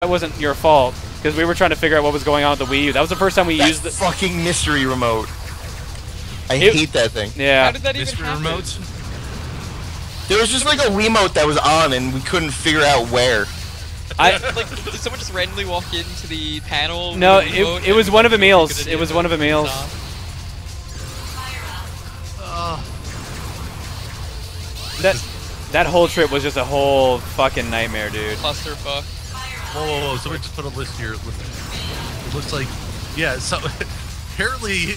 That wasn't your fault, because we were trying to figure out what was going on with the Wii U. That was the first time we used the fucking mystery remote. I hate that thing. Yeah. How did that even Mystery happen? remotes? There was just like a Wiimote that was on, and we couldn't figure out where. Like, did someone just randomly walk into the panel? No, it was one of Emil's. It was one of Emil's. That whole trip was just a whole fucking nightmare, dude. Clusterfuck. Whoa. Somebody just put a list here. It looks like, yeah, so apparently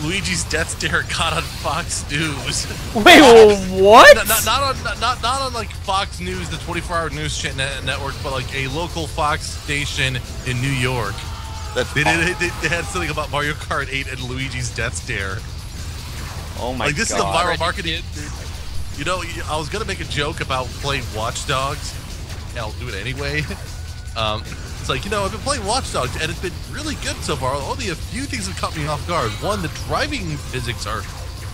Luigi's death stare got on Fox News. Wait, what? Not on like Fox News, the 24-hour news network, but like a local Fox station in New York. They had something about Mario Kart 8 and Luigi's death stare. Oh my god. Like, this is a viral marketing. You know, I was gonna make a joke about playing Watch Dogs. Yeah, I'll do it anyway. It's like, you know, I've been playing Watch Dogs and it's been really good so far. Only a few things have caught me off guard. One, the driving physics are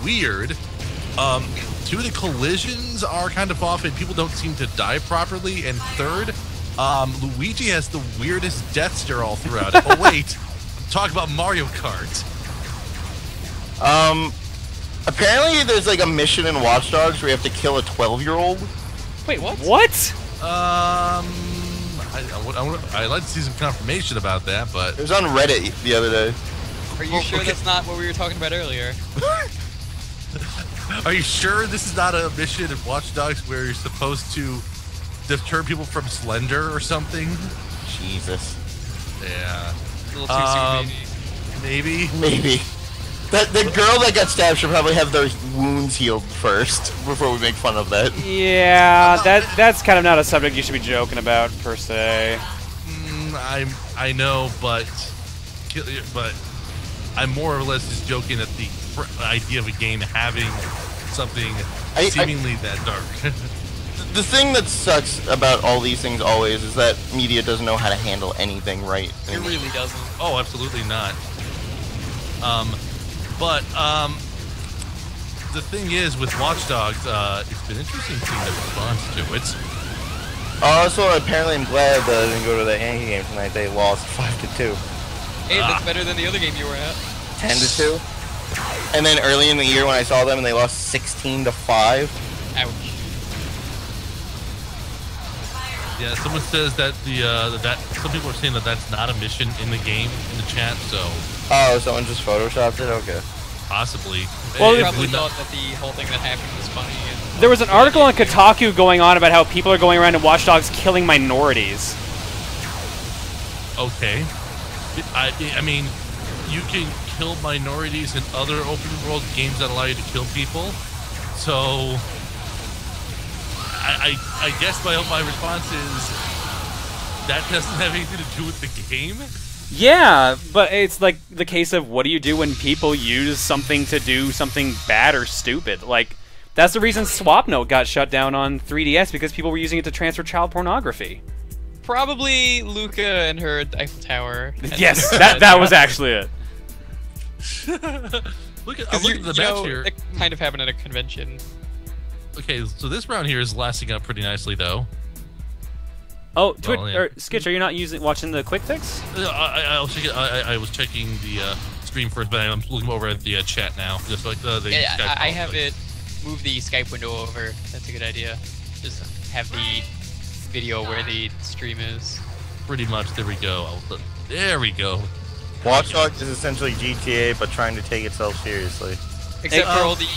weird. Two, the collisions are kind of off and people don't seem to die properly. And third, Luigi has the weirdest death stare all throughout it. Oh wait, talk about Mario Kart. Apparently there's like a mission in Watch Dogs where you have to kill a 12-year-old. Wait, what? What? I'd like to see some confirmation about that, but It was on Reddit the other day. Are you sure that's not what we were talking about earlier? Are you sure this is not a mission in Watch Dogs where you're supposed to deter people from Slender or something? Jesus. Yeah. A little too soon, maybe. Maybe. The girl that got stabbed should probably have their wounds healed first before we make fun of that. Yeah, that's kind of not a subject you should be joking about per se. I know, but I'm more or less just joking at the idea of a game having something seemingly that dark. The thing that sucks about all these things always is that media doesn't know how to handle anything right. It really doesn't. Oh, absolutely not. But the thing is, with Watch Dogs, it's been interesting seeing the response to it. Also, apparently I'm glad that I didn't go to the Yankee game tonight. They lost 5-2. Hey, that's better than the other game you were at. 10-2. And then early in the year when I saw them and they lost 16-5. Ouch. Yeah, someone says that some people are saying that that's not a mission in the game in the chat. So. Oh, someone just photoshopped it? Okay. Possibly. Well, they probably thought that the whole thing that happened was funny. And there was an article on Kotaku going on about how people are going around in Watch Dogs killing minorities. Okay. I mean, you can kill minorities in other open world games that allow you to kill people. So, I guess my response is that doesn't have anything to do with the game. Yeah, but it's like the case of what do you do when people use something to do something bad or stupid? Like, that's the reason SwapNote got shut down on 3DS, because people were using it to transfer child pornography. Probably Luca and her Eiffel Tower. Yes, that was actually it. Look at the match here. It kind of happened at a convention. Okay, so this round here is lasting up pretty nicely, though. Oh, or Skitch, are you not watching the quick fix? I'll check it. I was checking the stream first, but I'm looking over at the chat now. Just like I have it. Move the Skype window over. That's a good idea. Just have the video where the stream is. Pretty much. There we go. There we go. Watch Dogs is essentially GTA, but trying to take itself seriously. Except for all the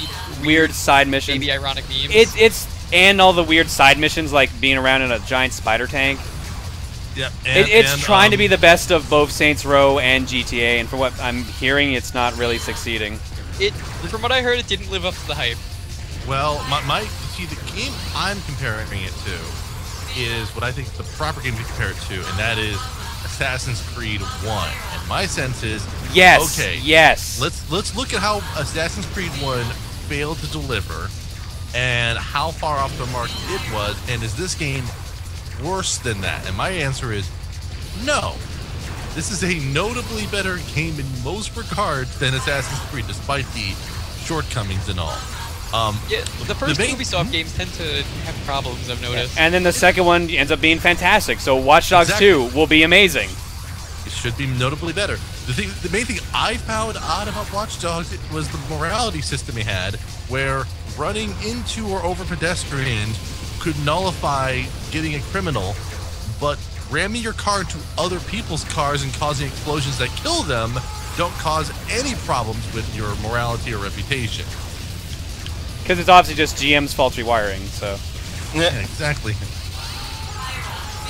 weird side missions. Maybe ironic memes. It's and all the weird side missions, like being around in a giant spider tank. Yep. It's trying to be the best of both Saints Row and GTA, and from what I'm hearing, it's not really succeeding. From what I heard, it didn't live up to the hype. Well, see, the game I'm comparing it to is what I think is the proper game to compare it to, and that is Assassin's Creed 1. And my sense is, yes, okay, yes. Let's look at how Assassin's Creed 1 failed to deliver, and how far off the mark it was, and is this game worse than that? And my answer is no. This is a notably better game in most regards than Assassin's Creed, despite the shortcomings and all. Yeah, the first Ubisoft games tend to have problems, I've noticed. And then the second one ends up being fantastic. So Watch Dogs 2 will be amazing. It should be notably better. The main thing I found odd about Watch Dogs was the morality system it had, where running into or over pedestrians could nullify getting a criminal, but ramming your car into other people's cars and causing explosions that kill them don't cause any problems with your morality or reputation. Because it's obviously just GM's faulty wiring, so... Yeah, exactly.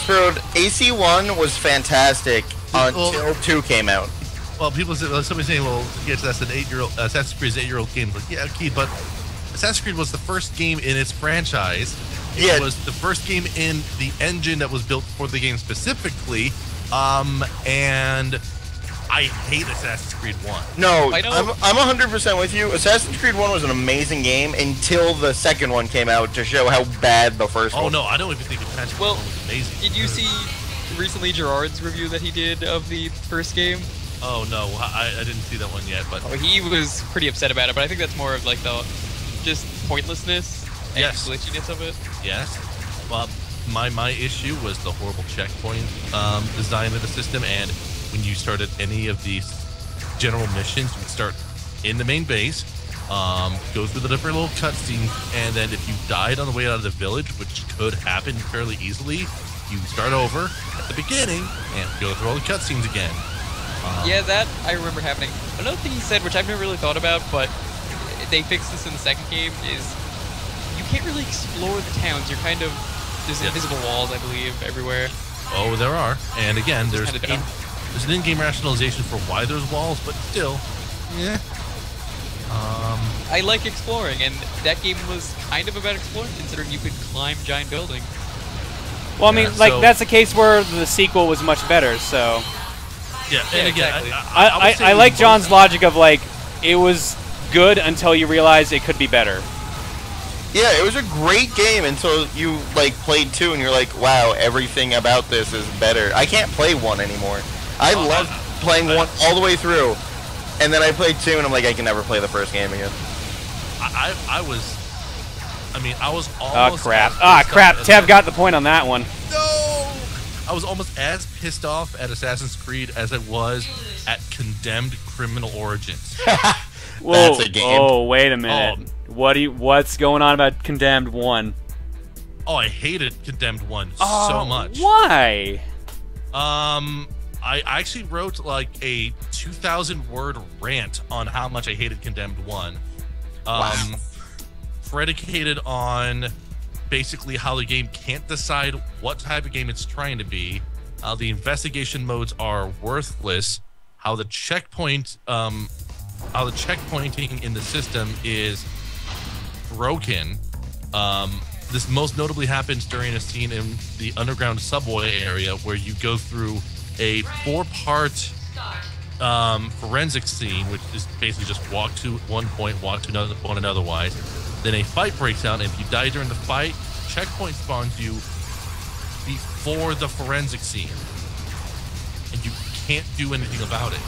So AC1 was fantastic until 2 came out. Well, people say, somebody's saying, well, yes, that's an 8-year-old, Assassin's Creed is an 8-year-old game. Like, yeah, Keith, but Assassin's Creed was the first game in its franchise. It was the first game in the engine that was built for the game specifically, and I hate Assassin's Creed 1. No, I'm 100% with you. Assassin's Creed 1 was an amazing game until the second one came out to show how bad the first one was. Oh, no, I don't even think Assassin's Creed 1 was amazing. Did you see recently Gerard's review that he did of the first game? Oh, no, I didn't see that one yet, but... He was pretty upset about it, but I think that's more of like the just pointlessness and glitchiness of it. Yes. Well, my issue was the horrible checkpoint design of the system, and when you started any of these general missions, you start in the main base, go through the different little cutscenes, and then if you died on the way out of the village, which could happen fairly easily, you start over at the beginning and go through all the cutscenes again. Yeah, that I remember happening. Another thing he said, which I've never really thought about, but they fixed this in the second game, is you can't really explore the towns. You're kind of... There's invisible walls, I believe, everywhere. Oh, there are. And again, there's an in-game rationalization for why there's walls, but still, yeah. I like exploring, and that game was kind of about exploring, considering you could climb giant buildings. Well, I mean, that's a case where the sequel was much better, so... Yeah, and again, exactly. I like John's logic of, like, it was good until you realize it could be better. Yeah, it was a great game until you, like, played 2 and you're like, wow, everything about this is better. I can't play 1 anymore. I love playing 1 all the way through, and then I played 2 and I'm like, I can never play the first game again. I was almost... Oh, crap. Crap. Tev got the point on that one. No! I was almost as pissed off at Assassin's Creed as I was at Condemned Criminal Origins. Whoa. That's a game. Oh, wait a minute. What's going on about Condemned 1? Oh, I hated Condemned 1 so much. Why? I actually wrote like a 2,000-word rant on how much I hated Condemned 1. Wow. Predicated on basically how the game can't decide what type of game it's trying to be, how the investigation modes are worthless, how the checkpointing in the system is broken. This most notably happens during a scene in the underground subway area where you go through a 4-part forensic scene, which is basically just walk to one point, walk to another one, and otherwise. Then a fight breaks out, and if you die during the fight, checkpoint spawns you before the forensic scene, and you can't do anything about it.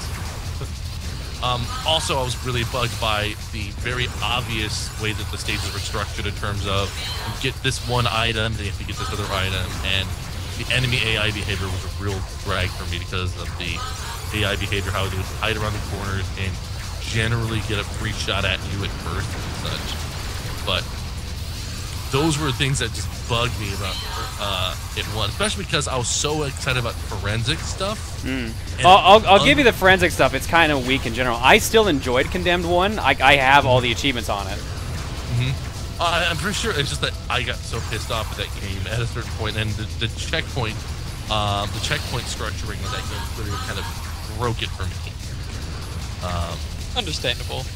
Also, I was really bugged by the very obvious way that the stages were structured in terms of you get this one item, then you have to get this other item, and the enemy AI behavior was a real drag for me because of the AI behavior, how it would hide around the corners and generally get a free shot at you at first and such. But those were things that just bugged me about it one, especially because I was so excited about forensic stuff. I'll give you the forensic stuff. It's kind of weak in general. I still enjoyed Condemned 1. I have all the achievements on it. I'm pretty sure it's just that I got so pissed off at that game at a certain point, and the checkpoint structuring of that game literally kind of broke it for me. Understandable.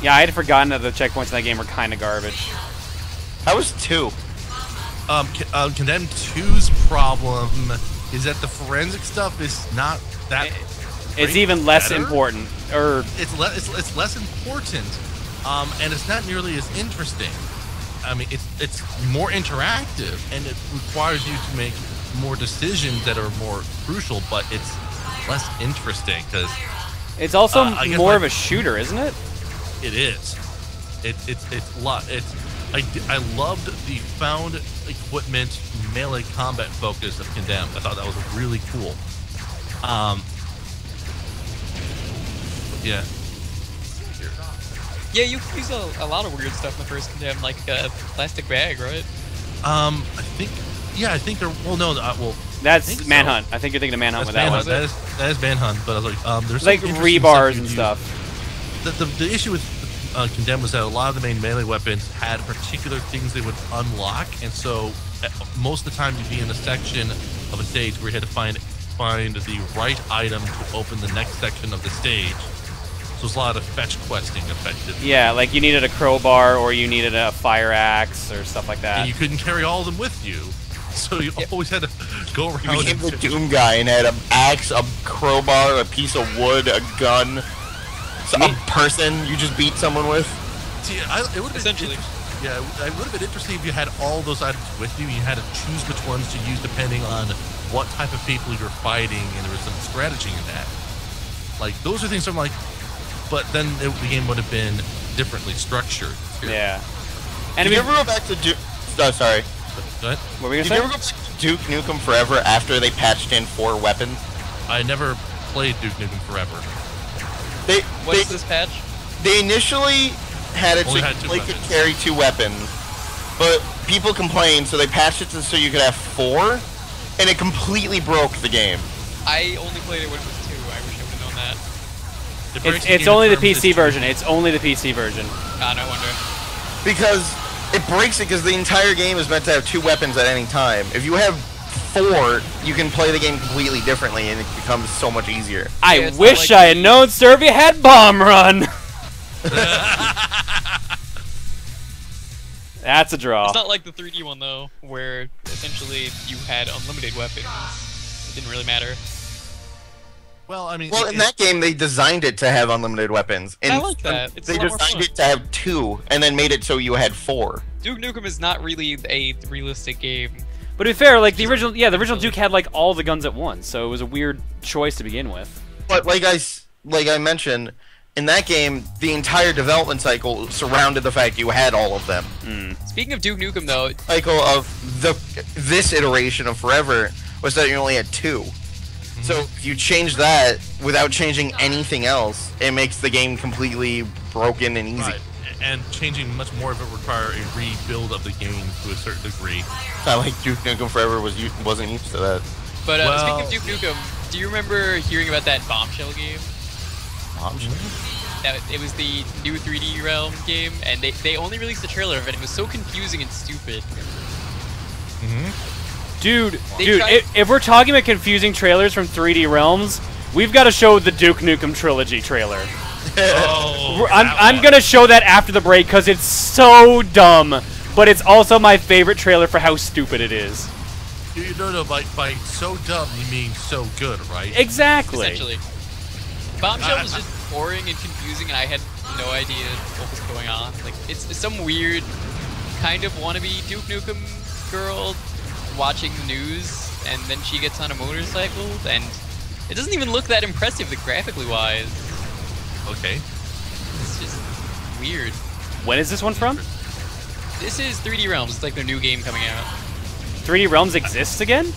Yeah, I had forgotten that the checkpoints in that game were kind of garbage. How was 2? Condemned 2's problem is that the forensic stuff is not that. It's even less important, or it's less important, and it's not nearly as interesting. I mean, it's more interactive, and it requires you to make more decisions that are more crucial, but it's less interesting because it's also more of a shooter, isn't it? It is. It's a lot. I loved the found equipment melee combat focus of Condemned. I thought that was really cool. Yeah. Yeah, you use a lot of weird stuff in the first Condemned, like a plastic bag, right? I think they're. Well, no. That's Manhunt. I think you're thinking of Manhunt with that one. That is Manhunt. But I was like, there's like some interesting rebars stuff and you stuff. The issue with Condemned was that a lot of the main melee weapons had particular things they would unlock, and so most of the time you'd be in a section of a stage where you had to find the right item to open the next section of the stage. So there's a lot of fetch questing effectively. Yeah, like you needed a crowbar or you needed a fire axe or stuff like that. And you couldn't carry all of them with you. So you always had to go around. You became the Doom guy and had an axe, a crowbar, a piece of wood, a gun, a person you just beat someone with. See, it would have essentially. Yeah, it would have been interesting if you had all those items with you. You had to choose which ones to use depending on what type of people you're fighting, and there was some strategy in that. Like those are things I'm like. But then the game would have been differently structured. Yeah. And did you ever go back to Duke? Oh, sorry. What? What were you Did gonna you say? ever go back to Duke Nukem Forever after they patched in 4 weapons? I never played Duke Nukem Forever. What's this patch? They initially had it Only so had 2 you could weapons. carry 2 weapons, but people complained, so they patched it so you could have 4, and it completely broke the game. I only played it when it was 2. I wish I would have known that. It's only the PC version. It's only the PC version. Ah, no wonder. Because it breaks it because the entire game is meant to have 2 weapons at any time. If you have 4, you can play the game completely differently, and it becomes so much easier. I it's wish not like I had known Serbia had Bomb Run. That's a draw. It's not like the 3D one though, where essentially you had unlimited weapons. It didn't really matter. Well, I mean, Well, in that game, they designed it to have unlimited weapons. And I like that. It's they a lot more designed fun. it to have 2, and then made it so you had 4. Duke Nukem is not really a realistic game. But to be fair, like the original Duke had like all the guns at once, so it was a weird choice to begin with. But like I mentioned, in that game, the entire development cycle surrounded the fact you had all of them. Speaking of Duke Nukem though, Cycle of this iteration of Forever was that you only had 2. So if you change that without changing anything else, it makes the game completely broken and easy. right. And changing much more of it require a rebuild of the game to a certain degree. I like Duke Nukem Forever wasn't used to that. but Well- speaking of Duke Nukem, do you remember hearing about that Bombshell game? It was the new 3D Realm game, and they only released the trailer of it. It was so confusing and stupid. Dude, They tried- if we're talking about confusing trailers from 3D Realms, we've got to show the Duke Nukem Trilogy trailer. Oh, I'm gonna show that after the break because it's so dumb, but it's also my favorite trailer for how stupid it is. No, by so dumb you mean so good, right? Exactly. Essentially, Bombshell was just boring and confusing, and I had no idea what was going on. Like, it's some weird kind of wannabe Duke Nukem girl watching the news, and then she gets on a motorcycle, and it doesn't even look that impressive, graphically wise. Okay. It's just weird. When is this one from? This is 3D Realms. It's like their new game coming out. 3D Realms exists again?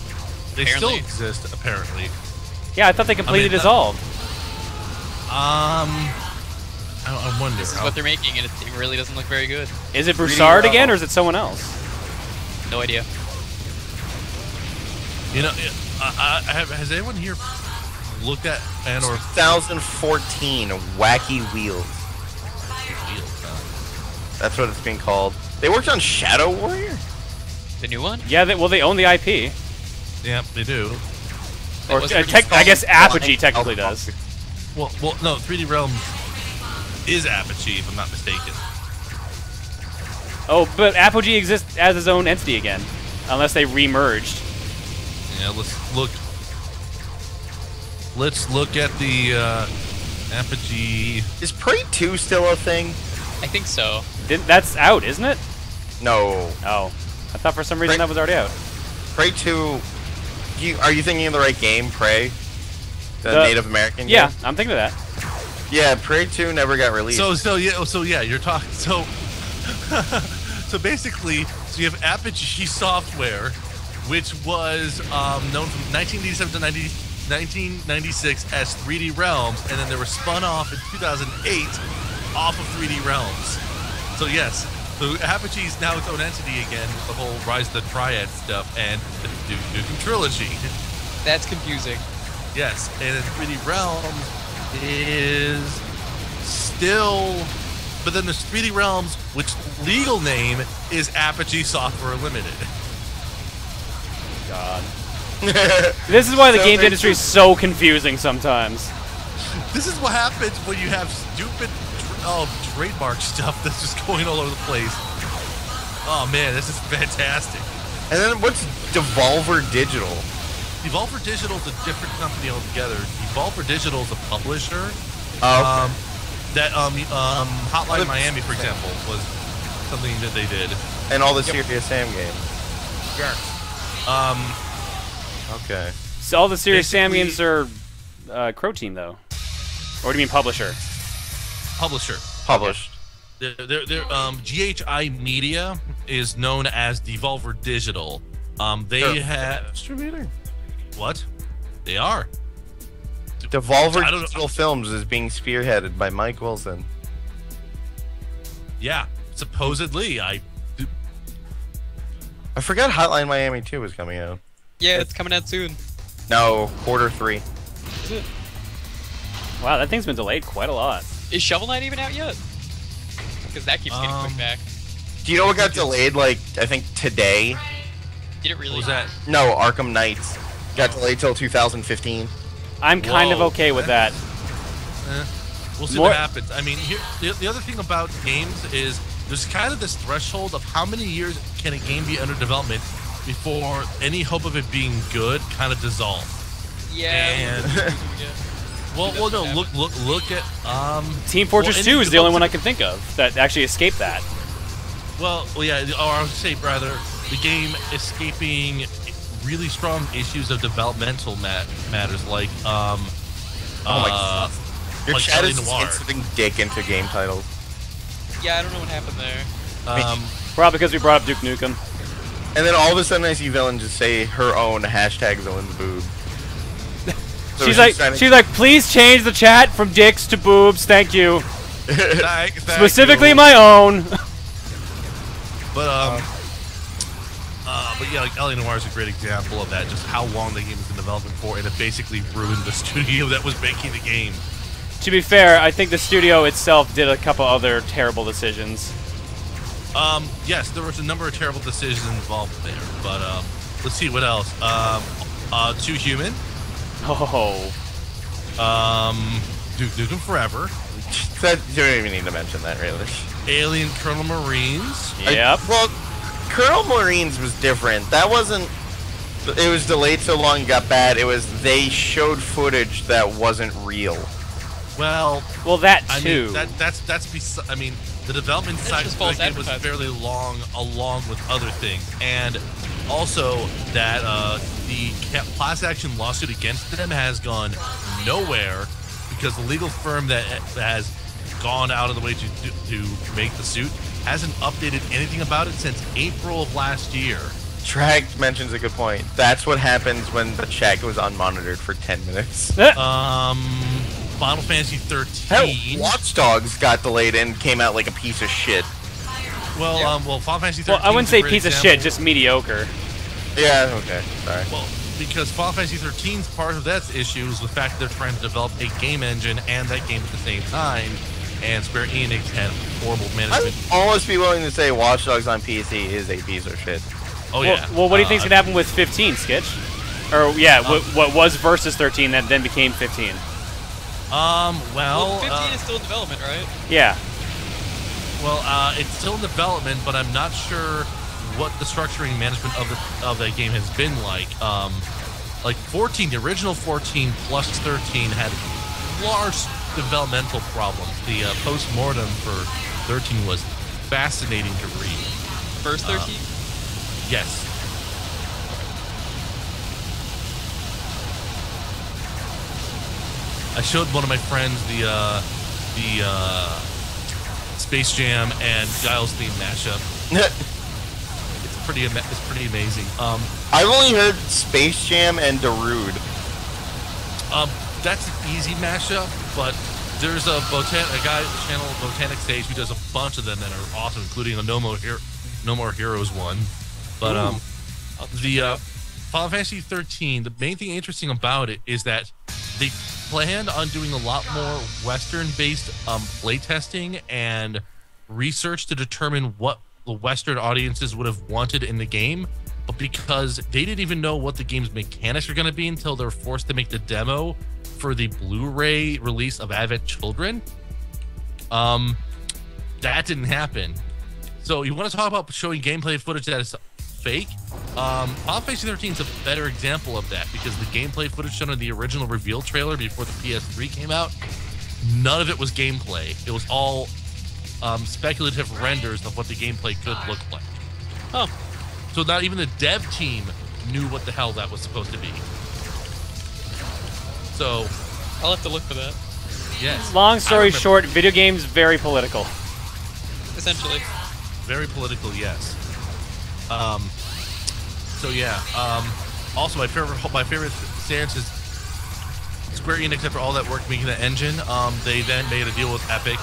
They Apparently. still exist, apparently. Yeah, I thought they completely that- dissolved. I wonder. This is what they're making, and it really doesn't look very good. Is it 3D Broussard again, Realms. or is it someone else? No idea. You know, has anyone here looked at or 2014 Wacky Wheels. That's what it's being called. They worked on Shadow Warrior? The new one? Yeah, they own the IP. Yeah, they do. Or was I guess Apogee technically does. Well, no, 3D Realms is Apogee, if I'm not mistaken. Oh, but Apogee exists as his own entity again, unless they remerged. Yeah, let's look at the Apogee. Is Prey 2 still a thing? I think so. That's out, isn't it? No. Oh, I thought for some reason Right. that was already out. Prey 2... Are you thinking of the right game, Prey? The The- Native American Yeah, game? I'm thinking of that. Yeah, Prey 2 never got released. So yeah, you're talking. So basically, you have Apogee Software, which was known from 1987 to 1996 as 3D Realms, and then they were spun off in 2008 off of 3D Realms. So yes, so Apogee is now its own entity again with the whole Rise of the Triad stuff and the Duke Nukem trilogy. That's confusing. Yes, and then 3D Realms is still, but then there's 3D Realms, which legal name is Apogee Software Limited. God. This is why the games industry is so confusing sometimes. This is what happens when you have stupid trademark stuff that's just going all over the place. Oh man, this is fantastic. And then what's Devolver Digital? Devolver Digital is a different company altogether. Devolver Digital is a publisher. Oh, Hotline Miami, for example, was something that they did. and all the Serious Sam games. Okay. So all the Serious Sam Basically- games are Crow Team, though. Or do you mean publisher? Publisher. Published. GHI Media is known as Devolver Digital. They Sure. have Distributor. what? They are. Devolver I don't know. Digital Films is being spearheaded by Mike Wilson. Yeah, supposedly. I forgot Hotline Miami 2 was coming out. Yeah, it's coming out soon. No, Q3. Wow, that thing's been delayed quite a lot. Is Shovel Knight even out yet? Because that keeps getting pushed back. Do you know what got delayed, like, I think today? Did it really? what was that? No, Arkham Knights. Got delayed till 2015. I'm kind of Whoa. okay with that. We'll see More- what happens. I mean, the other thing about games is there's kind of this threshold of how many years can a game be under development before any hope of it being good kind of dissolves. Yeah. And yeah. well, no, look at Team Fortress well, 2 any is the only one I development- can think of that actually escaped that. Well, yeah, or I would say rather the game escaping really strong issues of developmental matters like Oh my God. Your like chat LA is Noire. inserting dick into game titles. Yeah, I don't know what happened there. Probably because we brought up Duke Nukem. And then all of a sudden I see Villain just say her own hashtag Villain's boob. So She's like, please change the chat from dicks to boobs, thank you. Thank Specifically you. my own. But yeah, like LA Noire is a great example of that, just how long the game has been developing for, and it basically ruined the studio that was making the game. To be fair, I think the studio itself did a couple other terrible decisions. Yes, there was a number of terrible decisions involved there, but let's see what else. Too Human, Oh. Duke Nukem Forever, That, you don't even need to mention that, really. Alien Colonel Marines. Yep. Well, Colonel Marines was different. That wasn't... It was delayed so long it got bad. It was they showed footage that wasn't real. Well, that I too. mean, I mean, the development cycle just for false the game was advertising. fairly long, along with other things, and also that the class action lawsuit against them has gone nowhere because the legal firm that has gone out of the way to make the suit hasn't updated anything about it since April of last year. Track mentions a good point. That's what happens when the chat goes unmonitored for 10 minutes. Final Fantasy 13. Hell, Watch Dogs got delayed and came out like a piece of shit. Well, Final Fantasy 13. Well, I wouldn't is a say great piece of example. shit, just mediocre. Yeah, okay, sorry. Well, because Final Fantasy 13's part of that issue is the fact that they're trying to develop a game engine and that game at the same time, and Square Enix had horrible I'd management. almost be willing to say Watch Dogs on PC is a piece of shit. Oh yeah. Well, what do you think's gonna happen with 15, Skitch? Or yeah, what was versus 13 that then became 15? Well, 15 is still in development, right? Yeah. Well, it's still in development, but I'm not sure what the structuring management of the game has been like. Like 14, the original 14 plus 13 had large developmental problems. The post-mortem for 13 was fascinating to read. First 13? Yes. I showed one of my friends the Space Jam and Giles theme mashup. It's pretty amazing. I've only heard Space Jam and Darude. That's an easy mashup, but there's a guy at the channel Botanic Stage who does a bunch of them that are awesome, including a No More Heroes one. But the Final Fantasy 13, the main thing interesting about it is that they planned on doing a lot more Western-based playtesting and research to determine what the Western audiences would have wanted in the game, but because they didn't even know what the game's mechanics are going to be until they were forced to make the demo for the Blu-ray release of Advent Children, that didn't happen. So you want to talk about showing gameplay footage that is fake? Final Fantasy 13 is a better example of that, because the gameplay footage shown in the original reveal trailer before the PS3 came out, none of it was gameplay. It was all speculative renders of what the gameplay could look like. Huh. So not even the dev team knew what the hell that was supposed to be. So I'll have to look for that. Yes. Long story short, video games very political. Essentially. Very political, yes. So yeah. Also, my favorite stance is Square Enix, after all that work making the engine, they then made a deal with Epic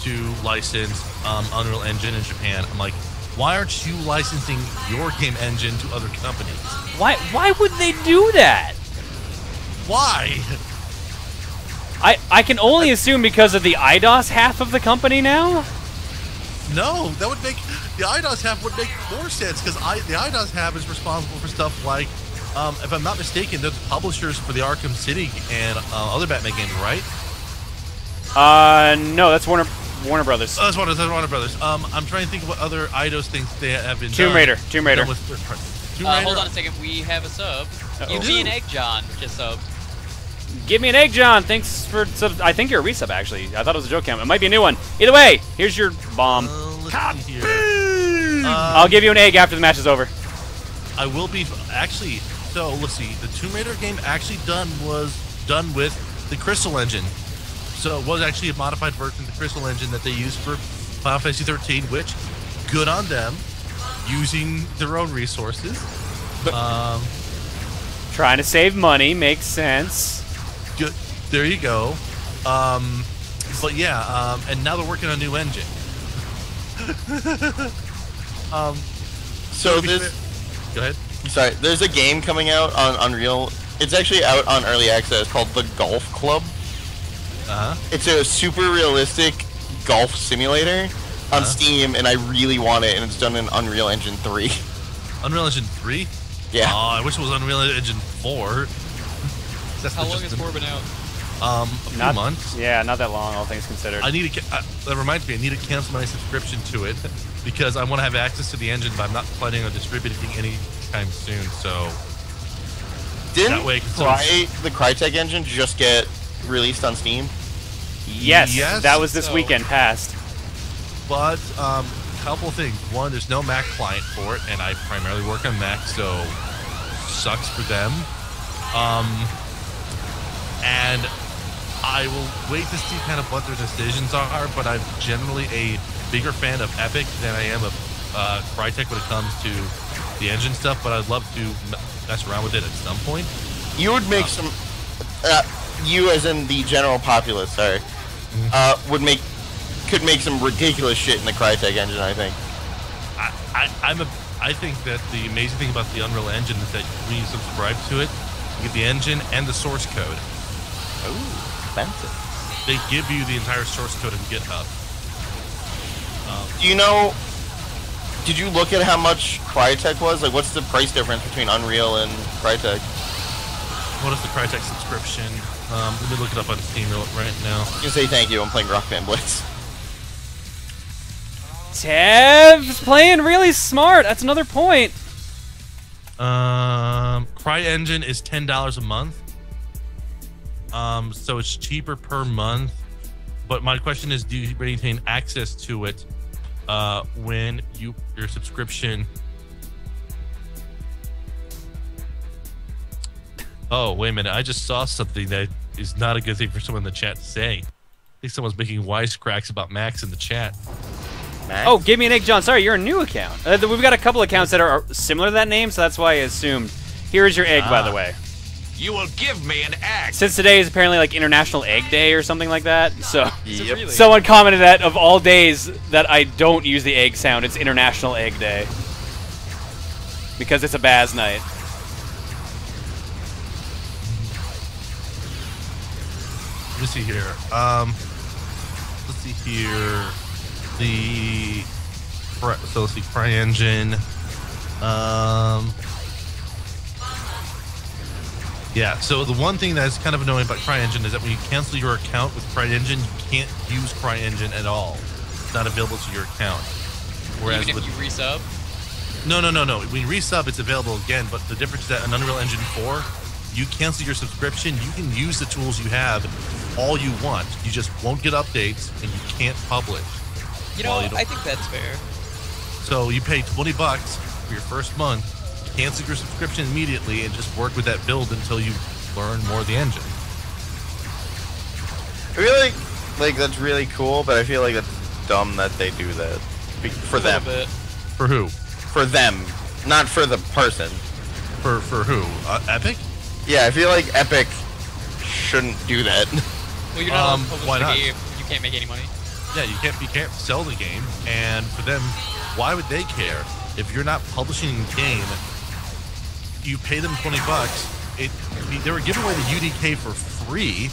to license Unreal Engine in Japan. I'm like, why aren't you licensing your game engine to other companies? Why would they do that? Why? I can only assume because of the IDOS half of the company now? No, that would make the IDOS half would make more sense, because the IDOS half is responsible for stuff like, if I'm not mistaken, they're the publishers for the Arkham City and other Batman games, right? No, that's Warner Brothers. Oh, that's Warner Brothers. I'm trying to think of what other IDOS things they have been Tomb Raider. Tomb Raider. Hold on a second. We have a sub. Give me an egg, John. Just sub. Give me an egg, John. Thanks for sub. I think you're a resub, actually. I thought it was a joke count. It might be a new one. Either way, here's your bomb. Let's see here. I'll give you an egg after the match is over. I will be actually. So let's see. The Tomb Raider game actually was done with the Crystal Engine. So it was actually a modified version of the Crystal Engine that they used for Final Fantasy 13, which, good on them, using their own resources. Trying to save money makes sense. Good. There you go. But yeah, and now they're working on a new engine. So this. Go ahead. Sorry, there's a game coming out on Unreal. It's actually out on Early Access called The Golf Club. It's a super realistic golf simulator on Steam, and I really want it, and it's done in Unreal Engine 3. Unreal Engine 3? Yeah. Oh, I wish it was Unreal Engine 4. How long has 4 been out? A few months. Yeah, not that long, all things considered. I need to. That reminds me, I need to cancel my subscription to it because I want to have access to the engine, but I'm not planning on distributing anytime soon. So Didn't that way, the Crytek engine just get released on Steam? Yes, that was this weekend past. But couple things. One, there's no Mac client for it, and I primarily work on Mac, so sucks for them. And I will wait to see kind of what their decisions are, but I'm generally a bigger fan of Epic than I am of Crytek when it comes to the engine stuff, but I'd love to mess around with it at some point. You would make some... you as in the general populace, sorry, could make some ridiculous shit in the Crytek engine, I think. I think that the amazing thing about the Unreal Engine is that when you subscribe to it, you get the engine and the source code. Ooh, expensive. They give you the entire source code in GitHub. Do you know... Did you look at how much Crytek was? Like, what's the price difference between Unreal and Crytek? What is the Crytek subscription? Let me look it up on Steam right now. You can say thank you, I'm playing Rock Band Blitz. Tev's playing really smart. That's another point. CryEngine is $10 a month. So it's cheaper per month. But my question is, do you maintain access to it when your subscription? Oh, wait a minute. I just saw something that is not a good thing for someone in the chat to say. I think someone's making wisecracks about Max in the chat. Max? Oh, give me an egg, John. Sorry, you're a new account. We've got a couple accounts that are similar to that name, so that's why I assumed. Here's your egg, by the way. You will give me an egg. Since today is apparently like International Egg Day or something like that, so Yep. Really? someone commented that of all days that I don't use the egg sound, it's International Egg Day. Because it's a Baz night. Let me see here. Let's see here. So let's see, CryEngine. Yeah, so the one thing that's kind of annoying about CryEngine is that when you cancel your account with CryEngine, you can't use CryEngine at all. It's not available to your account. Whereas Even if you resub? No. When you resub, it's available again, but the difference is that in Unreal Engine 4, you cancel your subscription, you can use the tools you have all you want. You just won't get updates, and you can't publish. You know, I think that's fair. So you pay $20 for your first month, cancel your subscription immediately, and just work with that build until you learn more of the engine. I feel like that's really cool, but I feel like that's dumb that they do that for them. A little bit. For who? For them, not for the person. For who? Epic? Yeah, I feel like Epic shouldn't do that. Well, you're not allowed to publish why the not? game. You can't make any money. Yeah, you can't sell the game, and for them, why would they care if you're not publishing the game? You pay them $20. They were giving away the UDK for free,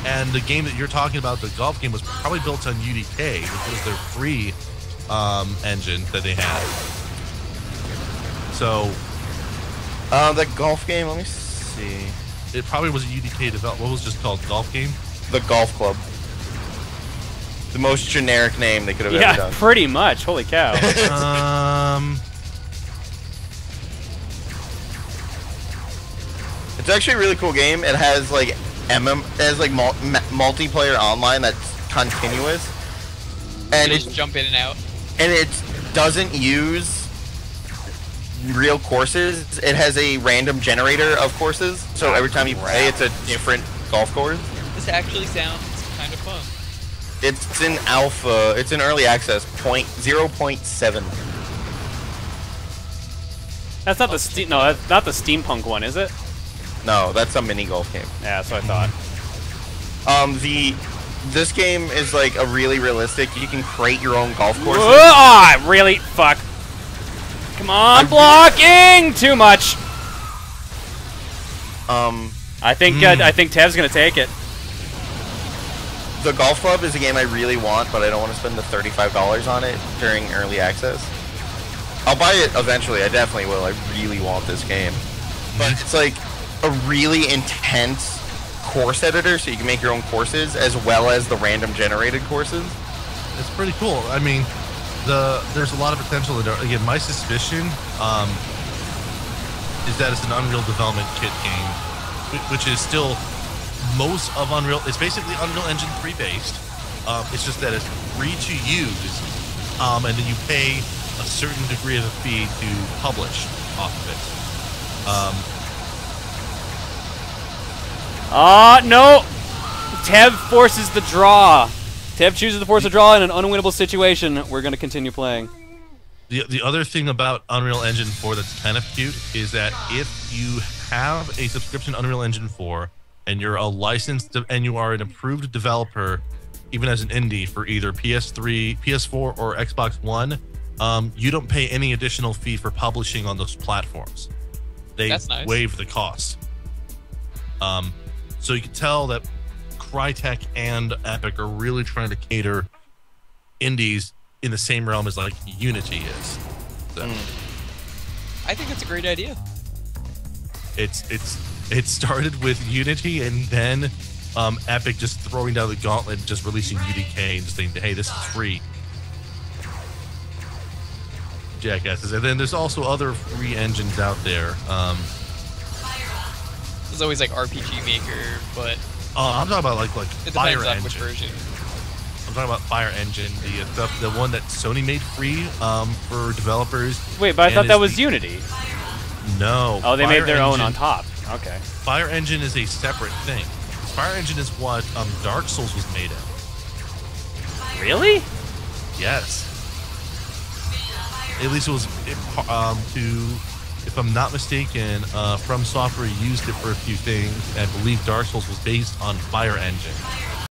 and the game that you're talking about, the golf game, was probably built on UDK, which was their free engine that they had. So, The golf game. Let me see. it probably was a UDK develop. What was it just called? Golf game? The Golf Club. The most generic name they could have ever Yeah, done. pretty much. Holy cow. It's actually a really cool game. It has like multiplayer online that's continuous, and You it just jump in and out. doesn't use real courses. It has a random generator of courses, so every time you play, it's a different golf course. This actually sounds kind of fun. It's in alpha. It's in early access. 0.7. That's not the no, that's not the steampunk one, is it? No, that's a mini golf game. Yeah, that's what I thought. This game is like a really realistic. You can create your own golf courses. Ah, really? Fuck. Come on, blocking! Too much. I think Tev's gonna take it. The Golf Club is a game I really want, but I don't want to spend the $35 on it during early access. I'll buy it eventually. I definitely will. I really want this game. But it's like a really intense course editor, so you can make your own courses as well as the random generated courses. It's pretty cool. I mean, there's a lot of potential in there. Again, my suspicion is that it's an Unreal Development Kit game, which is still most of Unreal. It's basically Unreal Engine 3 based. It's just that it's free to use, and then you pay a certain degree of a fee to publish off of it. No! Tev forces the draw. Tev chooses to force a draw in an unwinnable situation. We're going to continue playing. The other thing about Unreal Engine 4 that's kind of cute is that if you have a subscription to Unreal Engine 4 and you're a licensed and you are an approved developer, even as an indie for either PS3, PS4, or Xbox One, you don't pay any additional fee for publishing on those platforms. They That's nice. waive the cost. So you can tell that Crytek and Epic are really trying to cater indies in the same realm as like Unity is. So I think it's a great idea. it started with Unity, and then Epic just throwing down the gauntlet, just releasing UDK and just saying, hey, this is free. Jackasses. And then there's also other free engines out there. There's always like RPG Maker, but I'm talking about like it Fire depends on Engine. which version. I'm talking about Fire Engine, the one that Sony made free for developers. Wait, but I and thought that is was the- Unity. No. Oh, they Fire made their own Engine- on top. Okay. Fire Engine is a separate thing. Fire Engine is what Dark Souls was made of. Really? Yes. At least it was if I'm not mistaken, From Software used it for a few things. I believe Dark Souls was based on Fire Engine.